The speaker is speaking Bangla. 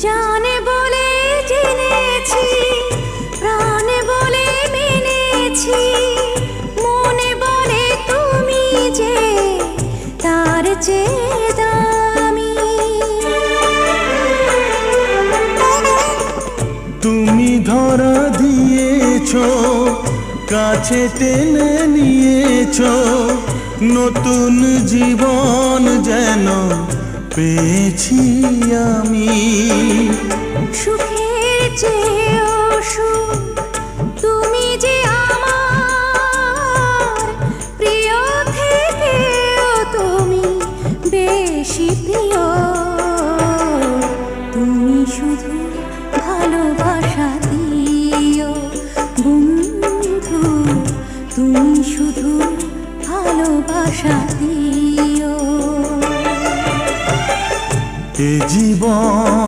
জানে বলে জেনেছি, প্রাণে বলে মেনেছি, মনে বলে তুমি যে তার চেয়ে দামি। তুমি ধরা দিয়েছ, কাছে টেনে নিয়েছ, নতুন জীবন যেন পেয়েছি আমি। সুখের চেয়েও সুখ তুমি যে আমার, প্রিয় থেকেও তুমি বেশি প্রিয়। তুমি শুধু ভালোবাসা দিও বন্ধু, তুমি শুধু ভালোবাসা দিও। এ জীবন